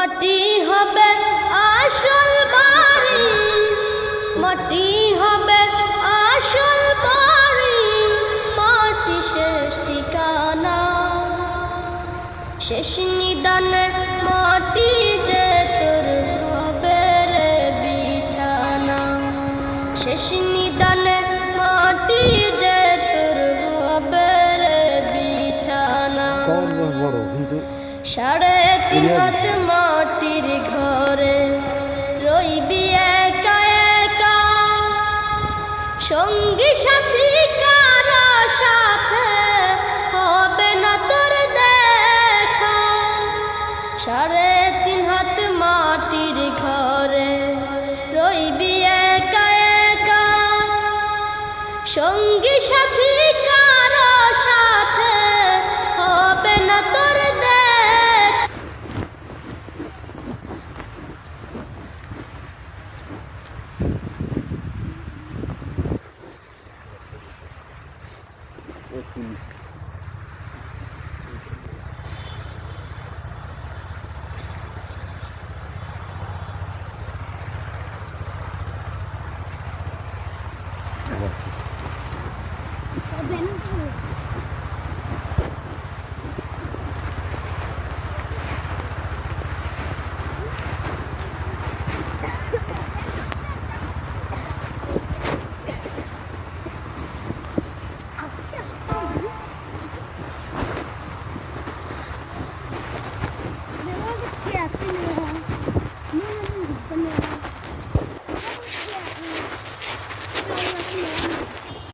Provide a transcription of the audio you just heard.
মাটি হবে আসল বাড়ি, মাটি হবে আসল বাড়ি, মাটি শেষ ঠিকানা, শেষ নিদানে মাটি যে তোর হবে রে বিছানা, শেষ নিদানে মাটি যে তোর হবে রে বিছানা। 3.5 হাত মাটির ঘরে রইবি একা একা, সঙ্গী সাথী কারো সাথে হবে না তোর দেখা। 3.5 হাত মাটির ঘরে রইবি একা একা, সঙ্গী সাথী